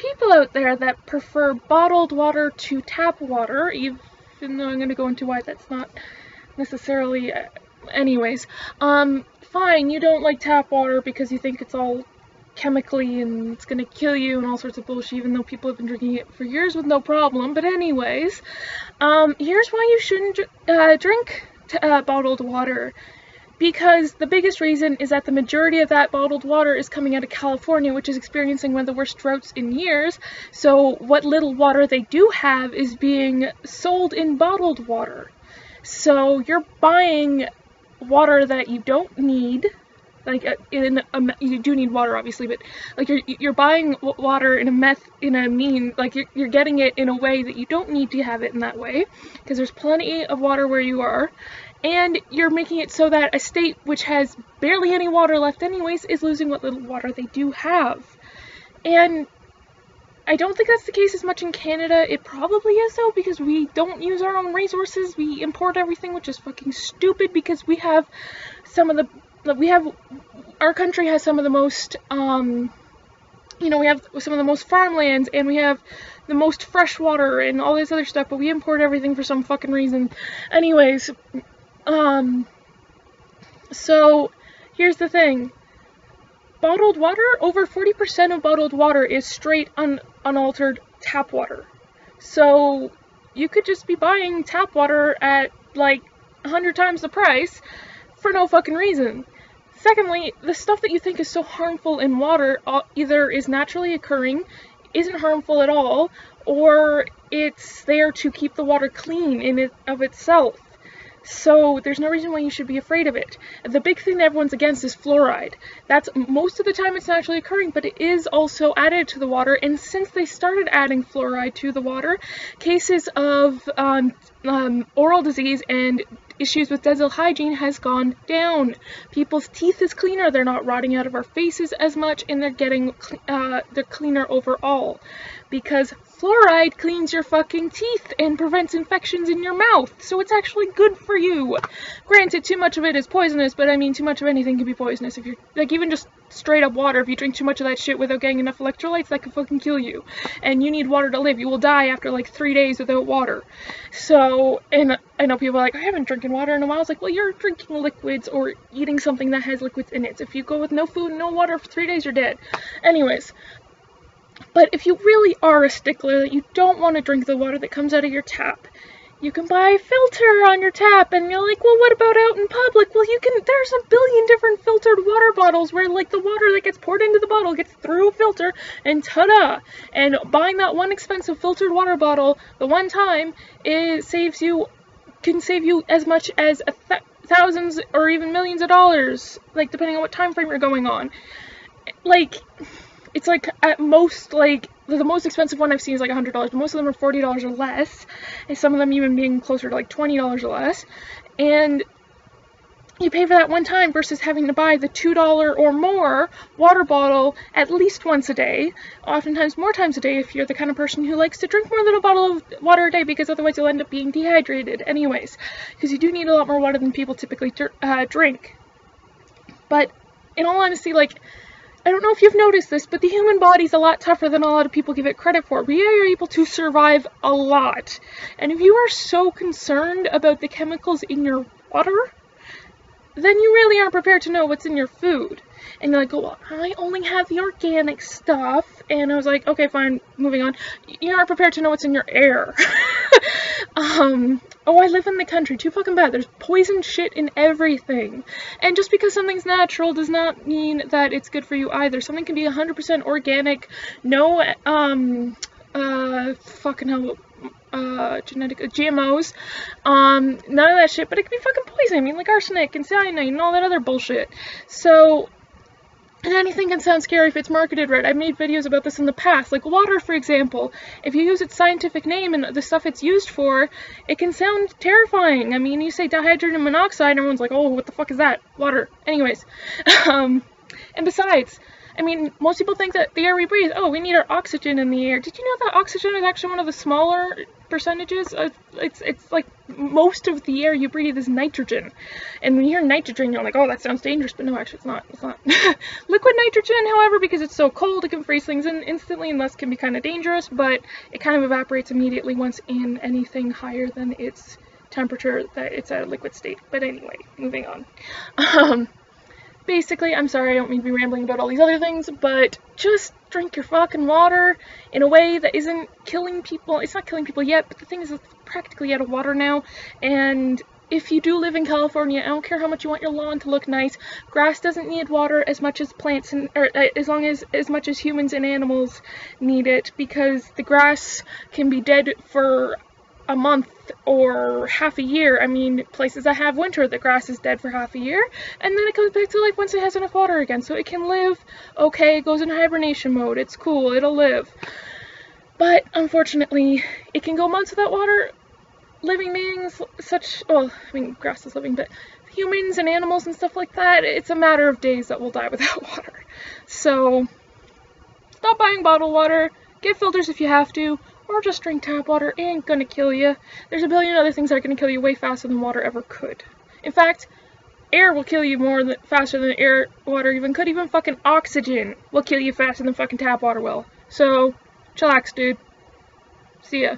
people out there that prefer bottled water to tap water, even though I'm going to go into why that's not necessarily... anyways, fine, you don't like tap water because you think it's all chemically and it's gonna kill you and all sorts of bullshit, even though people have been drinking it for years with no problem. But anyways, here's why you shouldn't drink bottled water. Because the biggest reason is that the majority of that bottled water is coming out of California, which is experiencing one of the worst droughts in years. So what little water they do have is being sold in bottled water. So you're buying water that you don't need. Like you do need water, obviously, but like you're buying water you're getting it in a way that you don't need to have it in that way, because there's plenty of water where you are, and you're making it so that a state which has barely any water left anyways is losing what little water they do have. And I don't think that's the case as much in Canada. It probably is though, because we don't use our own resources. We import everything, which is fucking stupid, because we have our country has some of the most, we have some of the most farmlands, and we have the most fresh water and all this other stuff, but we import everything for some fucking reason. Anyways, so here's the thing. Bottled water, over 40% of bottled water is straight unaltered tap water. So you could just be buying tap water at like 100 times the price for no fucking reason. Secondly, the stuff that you think is so harmful in water either is naturally occurring, isn't harmful at all, or it's there to keep the water clean in and of itself. So there's no reason why you should be afraid of it. The big thing that everyone's against is fluoride. That's most of the time it's naturally occurring, but it is also added to the water. And since they started adding fluoride to the water, cases of oral disease and issues with dental hygiene has gone down. People's teeth is cleaner. They're not rotting out of our faces as much, and they're cleaner overall, because fluoride cleans your fucking teeth and prevents infections in your mouth, so it's actually good for you. Granted, too much of it is poisonous, but I mean, too much of anything can be poisonous. If you're, like, even just straight up water, if you drink too much of that shit without getting enough electrolytes, that could fucking kill you. And you need water to live. You will die after like 3 days without water. So, and I know people are like, I haven't drinking water in a while. It's like, well, you're drinking liquids or eating something that has liquids in it. So if you go with no food and no water for 3 days, you're dead. Anyways. But if you really are a stickler that you don't want to drink the water that comes out of your tap, you can buy a filter on your tap, and you're like, well, what about out in public? Well, there's a billion different filtered water bottles where, like, the water that gets poured into the bottle gets through a filter, and ta-da! And buying that one expensive filtered water bottle the one time, can save you as much as thousands or even millions of dollars, like, depending on what time frame you're going on. Like, it's like, at most, like, the most expensive one I've seen is like $100, but most of them are $40 or less, and some of them even being closer to like $20 or less, and you pay for that one time versus having to buy the $2 or more water bottle at least once a day, oftentimes more times a day if you're the kind of person who likes to drink more than a bottle of water a day, because otherwise you'll end up being dehydrated anyways, because you do need a lot more water than people typically drink. But in all honesty, like, I don't know if you've noticed this, but the human body's a lot tougher than a lot of people give it credit for. We are able to survive a lot. And if you are so concerned about the chemicals in your water, then you really aren't prepared to know what's in your food. And you're like, oh, well, I only have the organic stuff. And I was like, okay, fine, moving on. You aren't prepared to know what's in your air. Oh, I live in the country, too fucking bad. There's poison shit in everything. And just because something's natural does not mean that it's good for you either. Something can be 100% organic, no, fucking hell, genetic, GMOs, none of that shit, but it can be fucking poison. I mean, like arsenic and cyanide and all that other bullshit. So, and anything can sound scary if it's marketed right. I've made videos about this in the past. Like water, for example. If you use its scientific name and the stuff it's used for, it can sound terrifying. I mean, you say dihydrogen monoxide, and everyone's like, oh, what the fuck is that? Water. Anyways. And besides, I mean, most people think that the air we breathe, oh, we need our oxygen in the air. Did you know that oxygen is actually one of the smaller percentages? It's like most of the air you breathe is nitrogen. And when you hear nitrogen, you're like, oh, that sounds dangerous. But no, actually, it's not. It's not. Liquid nitrogen, however, because it's so cold, it can freeze things in instantly, and thus can be kind of dangerous, but it kind of evaporates immediately once in anything higher than its temperature that it's at a liquid state. But anyway, moving on. Basically, I'm sorry, I don't mean to be rambling about all these other things, but just drink your fucking water in a way that isn't killing people. It's not killing people yet, but the thing is, it's practically out of water now, and if you do live in California, I don't care how much you want your lawn to look nice, grass doesn't need water as much as plants, or as much as humans and animals need it, because the grass can be dead for a month or half a year. I mean, places that have winter, the grass is dead for half a year, and then it comes back to life once it has enough water again, so it can live. Okay, it goes in hibernation mode, it's cool, it'll live. But unfortunately, it can go months without water. Living beings, well, I mean, grass is living, but humans and animals and stuff like that, it's a matter of days that will die without water. So, stop buying bottled water, get filters if you have to, or just drink tap water. It ain't gonna kill you. There's a billion other things that are gonna kill you way faster than water ever could. In fact, air will kill you faster than water even could. Even fucking oxygen will kill you faster than fucking tap water will. So, chillax, dude. See ya.